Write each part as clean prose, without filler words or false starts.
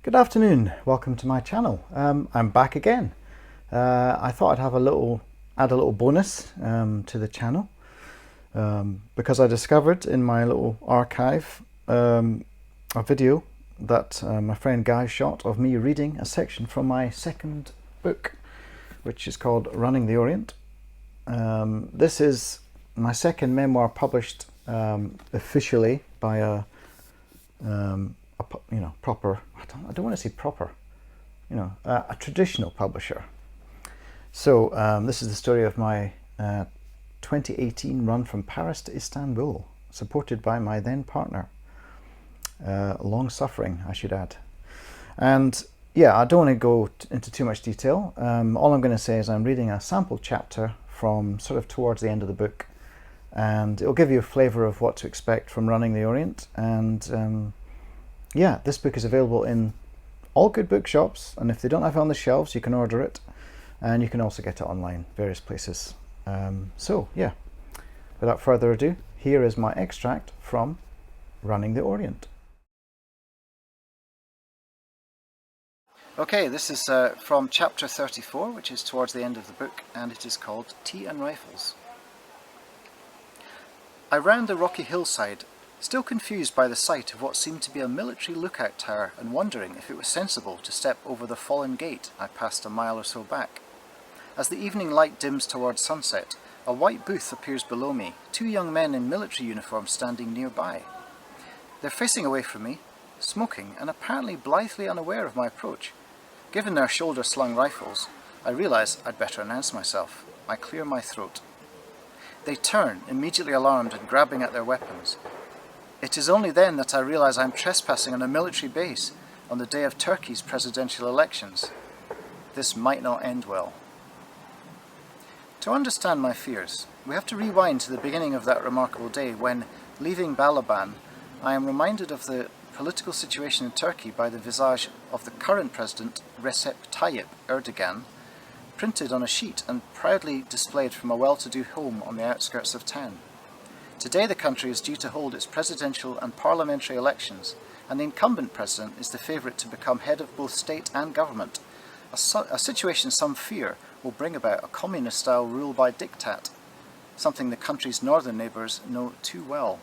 Good afternoon, welcome to my channel. I'm back again. I thought I'd have add a little bonus to the channel because I discovered in my little archive a video that my friend Guy shot of me reading a section from my second book, which is called Running the Orient. This is my second memoir published officially by a proper, I don't want to say proper, a traditional publisher. So this is the story of my 2018 run from Paris to Istanbul, supported by my then partner, long suffering, I should add. And yeah, I don't want to go into too much detail. All I'm going to say is I'm reading a sample chapter from sort of towards the end of the book, and it'll give you a flavour of what to expect from Running the Orient. And yeah, this book is available in all good bookshops, and if they don't have it on the shelves, you can order it, and you can also get it online, various places. So yeah, without further ado, here is my extract from Running the Orient. Okay, this is from chapter 34, which is towards the end of the book, and it is called Tea and Rifles. I round the rocky hillside, still confused by the sight of what seemed to be a military lookout tower, and wondering if it was sensible to step over the fallen gate I passed a mile or so back. As the evening light dims towards sunset, a white booth appears below me, two young men in military uniform standing nearby. They're facing away from me, smoking, and apparently blithely unaware of my approach. Given their shoulder-slung rifles, I realise I'd better announce myself. I clear my throat. They turn, immediately alarmed and grabbing at their weapons. It is only then that I realise I'm trespassing on a military base on the day of Turkey's presidential elections. This might not end well. To understand my fears, we have to rewind to the beginning of that remarkable day when, leaving Balaban, I am reminded of the political situation in Turkey by the visage of the current president, Recep Tayyip Erdogan, printed on a sheet and proudly displayed from a well-to-do home on the outskirts of town. Today the country is due to hold its presidential and parliamentary elections, and the incumbent president is the favourite to become head of both state and government, a situation some fear will bring about a communist-style rule by diktat, something the country's northern neighbours know too well.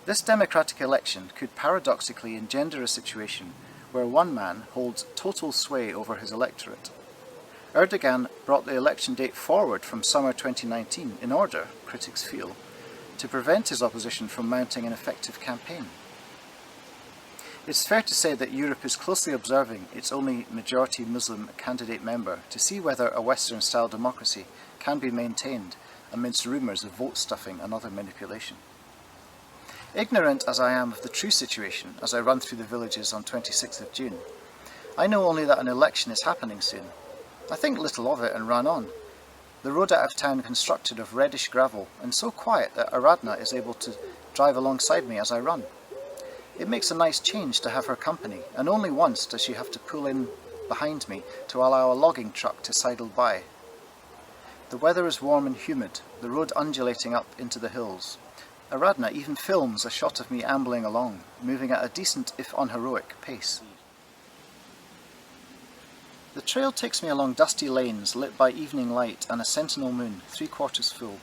This democratic election could paradoxically engender a situation where one man holds total sway over his electorate. Erdogan brought the election date forward from summer 2019 in order, critics feel, to prevent his opposition from mounting an effective campaign. It's fair to say that Europe is closely observing its only majority Muslim candidate member to see whether a Western-style democracy can be maintained amidst rumours of vote stuffing and other manipulation. Ignorant as I am of the true situation as I run through the villages on 26th of June, I know only that an election is happening soon. I think little of it and run on. The road out of town constructed of reddish gravel and so quiet that Aradna is able to drive alongside me as I run. It makes a nice change to have her company, and only once does she have to pull in behind me to allow a logging truck to sidle by. The weather is warm and humid, the road undulating up into the hills. Aradna even films a shot of me ambling along, moving at a decent if unheroic pace. The trail takes me along dusty lanes lit by evening light and a sentinel moon, 3/4 full.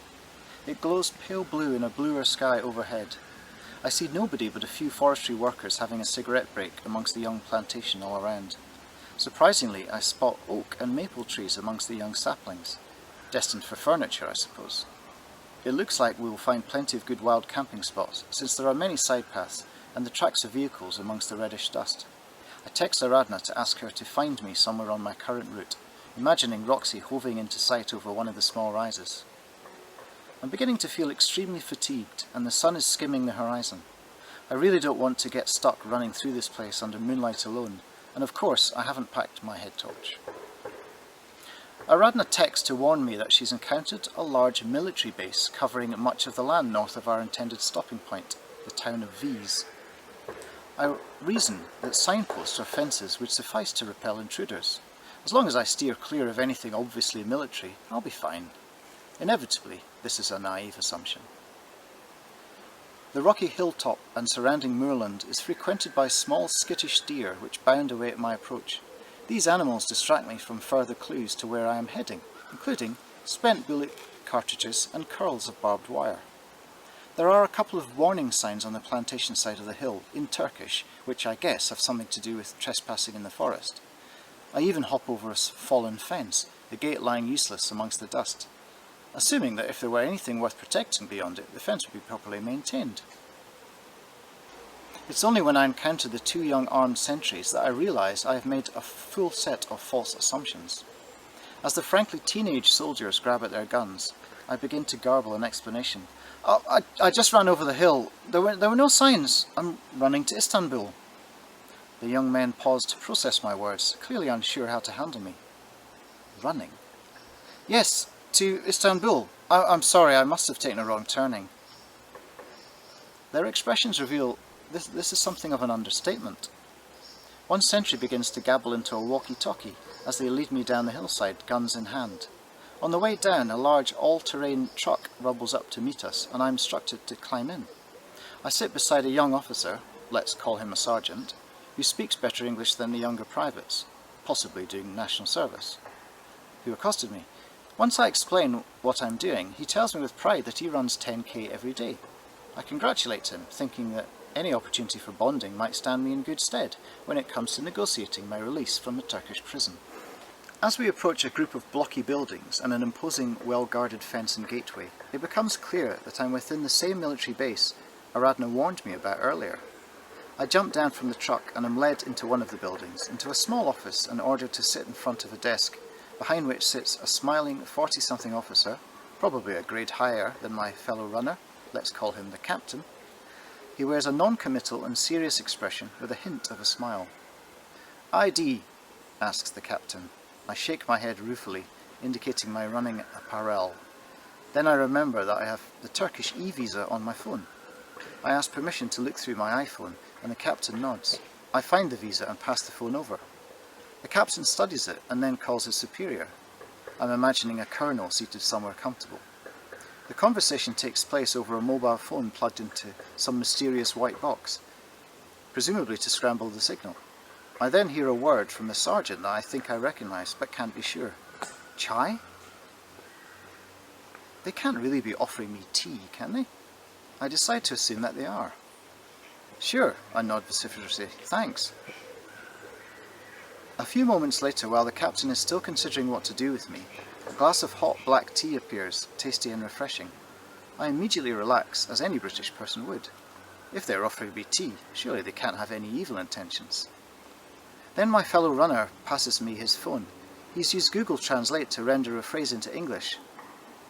It glows pale blue in a bluer sky overhead. I see nobody but a few forestry workers having a cigarette break amongst the young plantation all around. Surprisingly, I spot oak and maple trees amongst the young saplings. Destined for furniture, I suppose. It looks like we will find plenty of good wild camping spots, since there are many side paths and the tracks of vehicles amongst the reddish dust. I text Aradna to ask her to find me somewhere on my current route, imagining Roxy hoving into sight over one of the small rises. I'm beginning to feel extremely fatigued, and the sun is skimming the horizon. I really don't want to get stuck running through this place under moonlight alone, and of course I haven't packed my head torch. Aradna texts to warn me that she's encountered a large military base covering much of the land north of our intended stopping point, the town of Vies. I reason that signposts or fences would suffice to repel intruders. As long as I steer clear of anything obviously military, I'll be fine. Inevitably, this is a naive assumption. The rocky hilltop and surrounding moorland is frequented by small skittish deer which bound away at my approach. These animals distract me from further clues to where I am heading, including spent bullet cartridges and curls of barbed wire. There are a couple of warning signs on the plantation side of the hill, in Turkish, which I guess have something to do with trespassing in the forest. I even hop over a fallen fence, the gate lying useless amongst the dust, assuming that if there were anything worth protecting beyond it, the fence would be properly maintained. It's only when I encounter the two young armed sentries that I realise I have made a full set of false assumptions. As the frankly teenage soldiers grab at their guns, I begin to garble an explanation. I just ran over the hill. There were no signs. I'm running to Istanbul. The young men paused to process my words, clearly unsure how to handle me. Running? Yes, to Istanbul. I'm sorry, I must have taken a wrong turning. Their expressions reveal this is something of an understatement. One sentry begins to gabble into a walkie-talkie as they lead me down the hillside, guns in hand. On the way down, a large all-terrain truck rumbles up to meet us, and I'm instructed to climb in. I sit beside a young officer, let's call him a sergeant, who speaks better English than the younger privates, possibly doing national service, who accosted me. Once I explain what I'm doing, he tells me with pride that he runs 10k every day. I congratulate him, thinking that any opportunity for bonding might stand me in good stead when it comes to negotiating my release from a Turkish prison. As we approach a group of blocky buildings and an imposing, well-guarded fence and gateway, it becomes clear that I'm within the same military base Aradna warned me about earlier. I jump down from the truck and am led into one of the buildings, into a small office and ordered to sit in front of a desk, behind which sits a smiling 40-something officer, probably a grade higher than my fellow runner, let's call him the captain. He wears a non-committal and serious expression with a hint of a smile. "ID?" asks the captain. I shake my head ruefully, indicating my running apparel. Then I remember that I have the Turkish e-visa on my phone. I ask permission to look through my iPhone, and the captain nods. I find the visa and pass the phone over. The captain studies it and then calls his superior. I'm imagining a colonel seated somewhere comfortable. The conversation takes place over a mobile phone plugged into some mysterious white box, presumably to scramble the signal. I then hear a word from the sergeant that I think I recognise, but can't be sure. Chai? They can't really be offering me tea, can they? I decide to assume that they are. Sure, I nod vociferously. Thanks. A few moments later, while the captain is still considering what to do with me, a glass of hot black tea appears, tasty and refreshing. I immediately relax, as any British person would. If they're offering me tea, surely they can't have any evil intentions. Then my fellow runner passes me his phone. He's used Google Translate to render a phrase into English.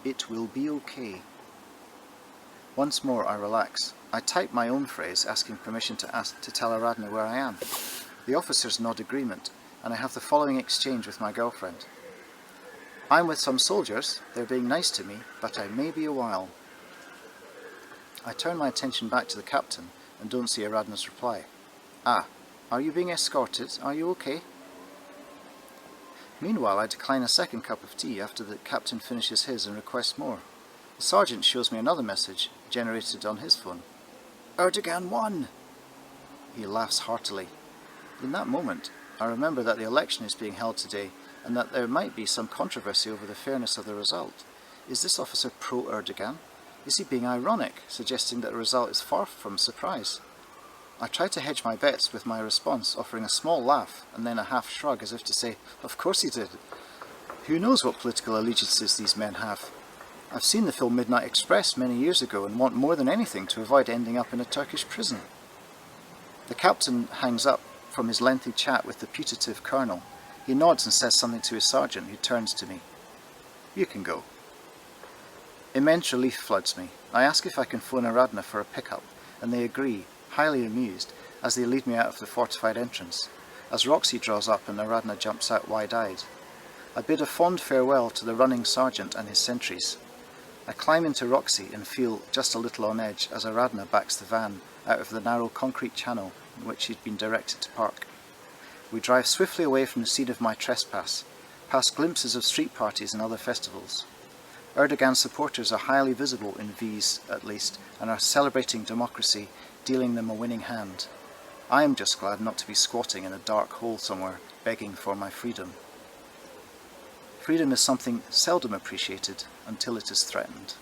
It will be okay. Once more I relax. I type my own phrase, asking permission to tell Aradna where I am. The officers nod agreement, and I have the following exchange with my girlfriend. I'm with some soldiers. They're being nice to me, but I may be a while. I turn my attention back to the captain and don't see Aradna's reply. Ah. Are you being escorted? Are you okay? Meanwhile, I decline a second cup of tea after the captain finishes his and requests more. The sergeant shows me another message, generated on his phone. Erdogan won! He laughs heartily. In that moment, I remember that the election is being held today and that there might be some controversy over the fairness of the result. Is this officer pro-Erdogan? Is he being ironic, suggesting that the result is far from a surprise? I try to hedge my bets with my response, offering a small laugh and then a half shrug as if to say, of course he did. Who knows what political allegiances these men have? I've seen the film Midnight Express many years ago and want more than anything to avoid ending up in a Turkish prison. The captain hangs up from his lengthy chat with the putative colonel. He nods and says something to his sergeant, who turns to me. You can go. Immense relief floods me. I ask if I can phone Aradna for a pickup, and they agree, highly amused, as they lead me out of the fortified entrance, as Roxy draws up and Aradna jumps out wide-eyed. I bid a fond farewell to the running sergeant and his sentries. I climb into Roxy and feel just a little on edge as Aradna backs the van out of the narrow concrete channel in which she'd been directed to park. We drive swiftly away from the scene of my trespass, past glimpses of street parties and other festivals. Erdogan supporters are highly visible in V's, at least, and are celebrating democracy, dealing them a winning hand. I am just glad not to be squatting in a dark hole somewhere, begging for my freedom. Freedom is something seldom appreciated until it is threatened.